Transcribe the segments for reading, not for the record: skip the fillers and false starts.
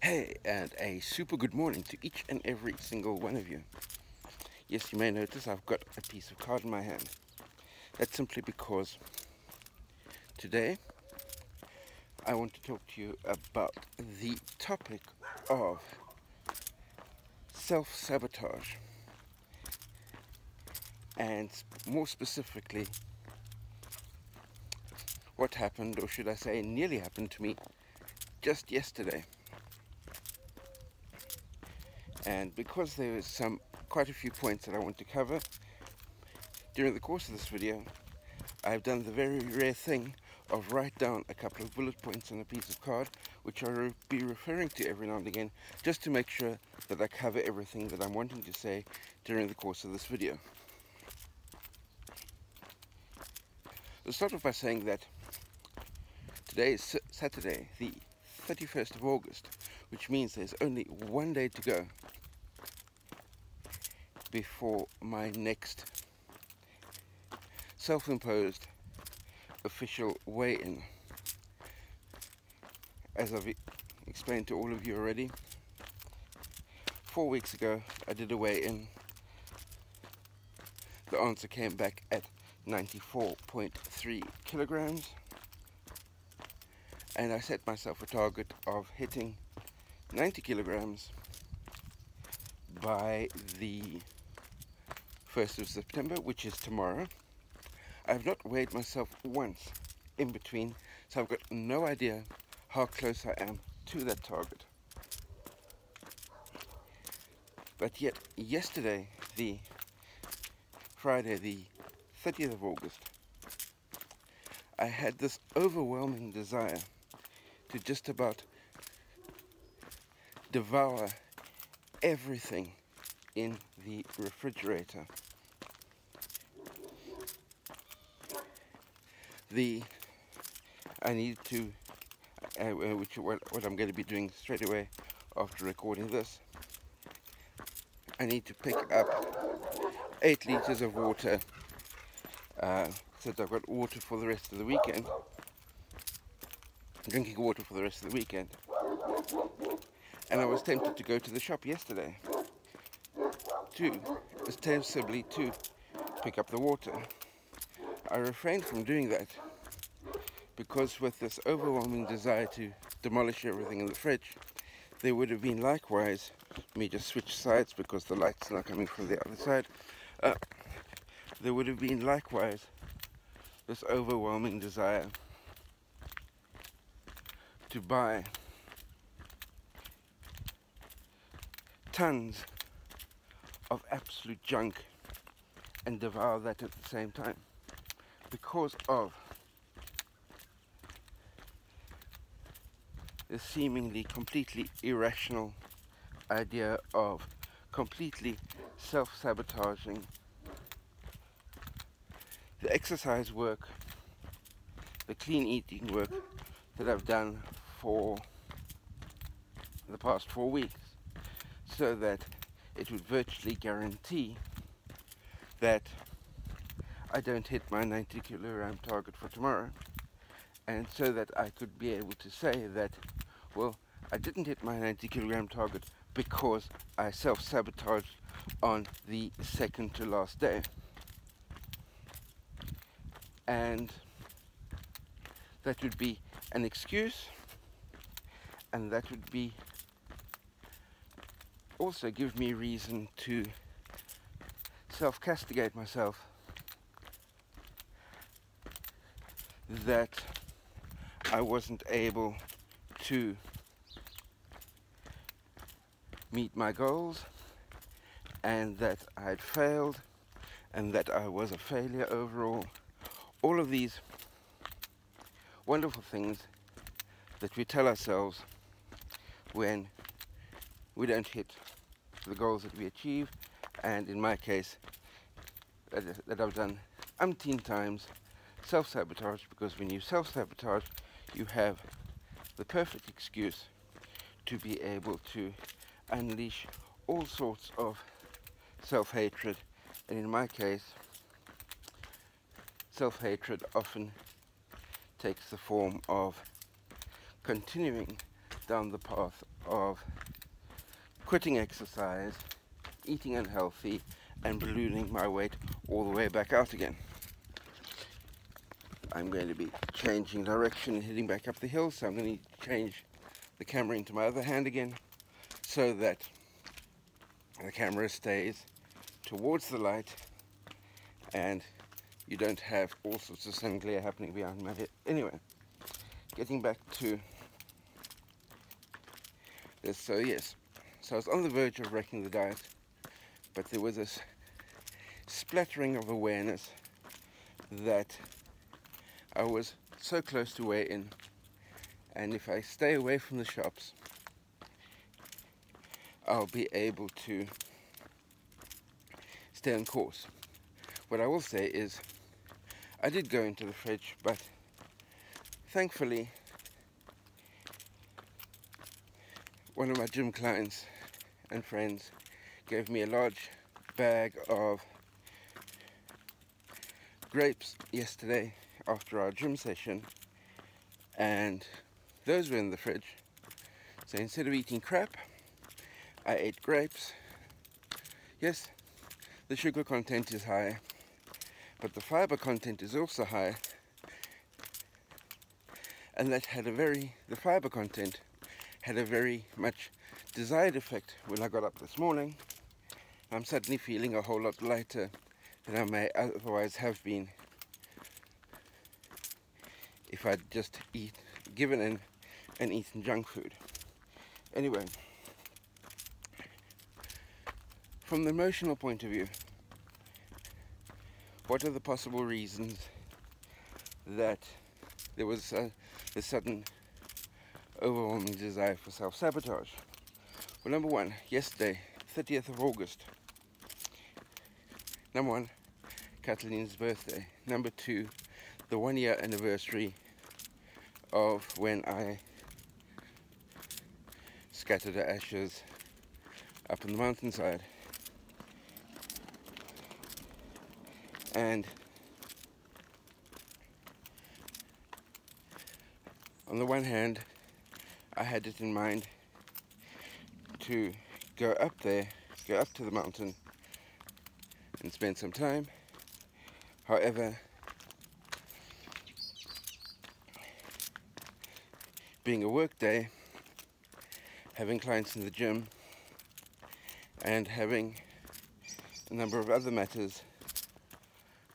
Hey, and a super good morning to each and every single one of you. Yes, you may notice I've got a piece of card in my hand. That's simply because today I want to talk to you about the topic of self-sabotage, and more specifically, what happened, or should I say nearly happened to me just yesterday. And because there is quite a few points that I want to cover during the course of this video, I've done the very rare thing of write down a couple of bullet points on a piece of card, which I'll be referring to every now and again, just to make sure that I cover everything that I'm wanting to say during the course of this video. I'll start off by saying that today is Saturday, the 31st of August, which means there's only one day to go before my next self-imposed official weigh-in. As I've explained to all of you already, 4 weeks ago I did a weigh-in. The answer came back at 94.3 kilograms, and I set myself a target of hitting 90 kilograms by the 1st of September, which is tomorrow. I've not weighed myself once in between, so I've got no idea how close I am to that target. But yet, yesterday, the Friday, the 30th of August, I had this overwhelming desire to just about devour everything in the refrigerator. I need to, what I'm going to be doing straight away after recording this, I need to pick up 8 liters of water, so that I've got water for the rest of the weekend, drinking water for the rest of the weekend. And I was tempted to go to the shop yesterday ostensibly to pick up the water. I refrained from doing that because with this overwhelming desire to demolish everything in the fridge, there would have been likewise, let me just switch sides because the light's not coming from the other side, there would have been likewise this overwhelming desire to buy tons of absolute junk and devour that at the same time, because of the seemingly completely irrational idea of completely self-sabotaging the exercise work, the clean eating work that I've done for the past 4 weeks, so that it would virtually guarantee that I don't hit my 90 kilogram target for tomorrow, and so that I could be able to say that, well, I didn't hit my 90 kilogram target because I self-sabotaged on the second to last day. And that would be an excuse, and that would be also give me reason to self-castigate myself that I wasn't able to meet my goals, and that I had failed, and that I was a failure overall. All of these wonderful things that we tell ourselves when we don't hit the goals that we achieve, and in my case, that I've done umpteen times, self-sabotage, because when you self-sabotage, you have the perfect excuse to be able to unleash all sorts of self-hatred, and in my case, self-hatred often takes the form of continuing down the path of quitting exercise, eating unhealthy, and ballooning my weight all the way back out again. I'm going to be changing direction and heading back up the hill, so I'm going to change the camera into my other hand again so that the camera stays towards the light and you don't have all sorts of sun glare happening behind my head. Anyway, getting back to this, so yes, so I was on the verge of wrecking the diet, but there was this splattering of awareness that I was so close to weigh in, and if I stay away from the shops, I'll be able to stay on course. What I will say is, I did go into the fridge, but thankfully, one of my gym clients and friends gave me a large bag of grapes yesterday after our gym session, and those were in the fridge. So instead of eating crap, I ate grapes. Yes, the sugar content is high, but the fiber content is also high, and that had the fiber content had a very much desired effect. When I got up this morning, I'm suddenly feeling a whole lot lighter than I may otherwise have been if I'd just given in and eaten junk food. Anyway, from the emotional point of view, what are the possible reasons that there was a sudden overwhelming desire for self-sabotage? Well, number one, yesterday, 30th of August. Number one, Catalina's birthday. Number two, the 1-year anniversary of when I scattered her ashes up on the mountainside. And on the one hand, I had it in mind to go up to the mountain and spend some time. However, being a work day, having clients in the gym, and having a number of other matters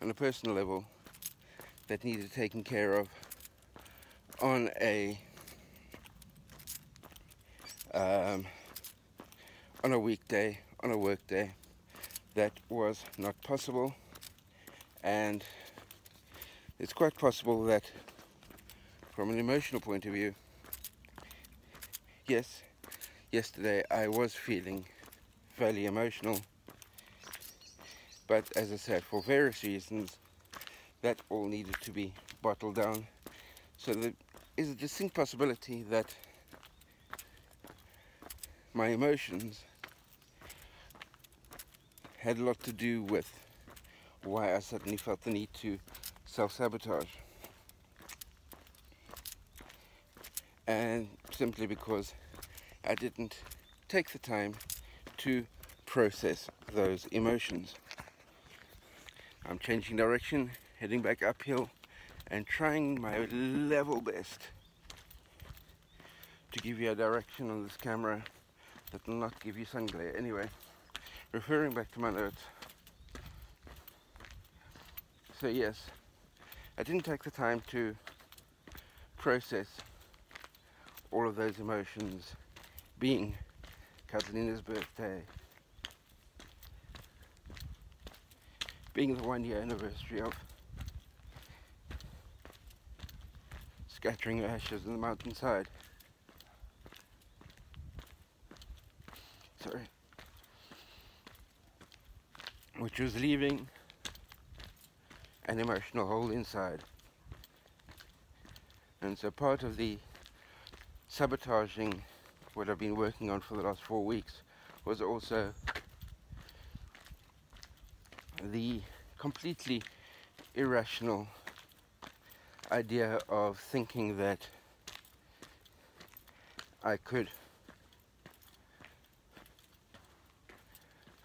on a personal level that needed taken care of on a weekday, on a work day, that was not possible. And it's quite possible that from an emotional point of view, yes, yesterday I was feeling fairly emotional, but as I said, for various reasons, that all needed to be bottled down. So there is a distinct possibility that my emotions had a lot to do with why I suddenly felt the need to self-sabotage. And simply because I didn't take the time to process those emotions. I'm changing direction, heading back uphill, and trying my level best to give you a direction on this camera that will not give you sun glare. Anyway, referring back to my notes. So yes, I didn't take the time to process all of those emotions, being Catalina's birthday, being the 1-year anniversary of scattering her ashes on the mountainside. Sorry. Which was leaving an emotional hole inside. And so part of the sabotaging what I've been working on for the last 4 weeks was also the completely irrational idea of thinking that I could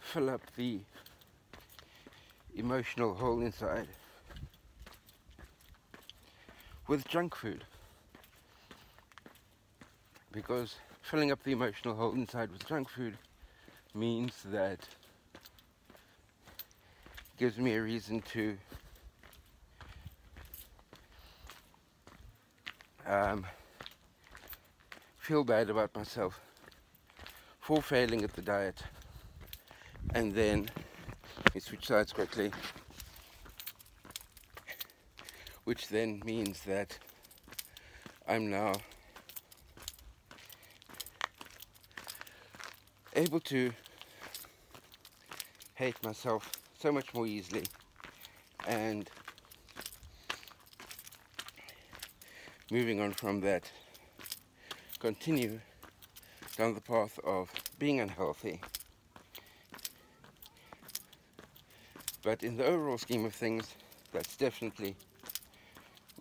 fill up the emotional hole inside with junk food, because filling up the emotional hole inside with junk food means that it gives me a reason to feel bad about myself for failing at the diet. And then we switch sides quickly, which then means that I'm now able to hate myself so much more easily and moving on from that, continue down the path of being unhealthy. But in the overall scheme of things, that's definitely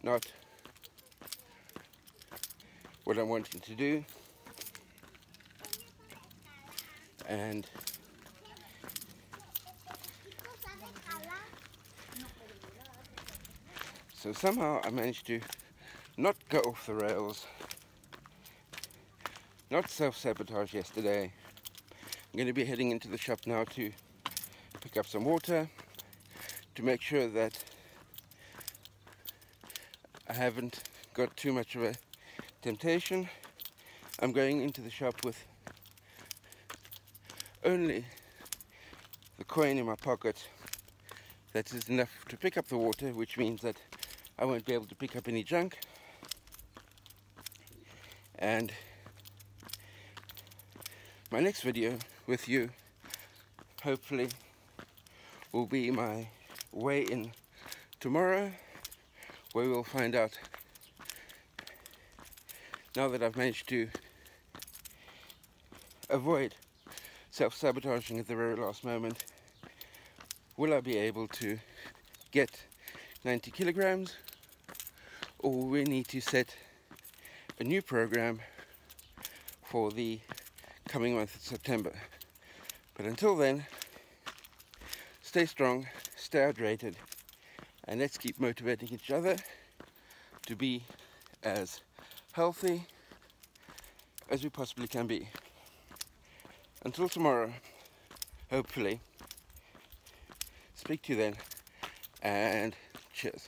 not what I'm wanting to do. And so somehow I managed to not go off the rails, not self-sabotage yesterday. I'm going to be heading into the shop now to pick up some water to make sure that I haven't got too much of a temptation. I'm going into the shop with only the coin in my pocket that is enough to pick up the water, which means that I won't be able to pick up any junk. And my next video with you hopefully will be my weigh-in tomorrow, where we'll find out, now that I've managed to avoid self-sabotaging at the very last moment, will I be able to get 90 kilograms, or we need to set a new program for the coming month of September. But until then, stay strong, stay hydrated, and let's keep motivating each other to be as healthy as we possibly can be. Until tomorrow, hopefully. Speak to you then, and cheers.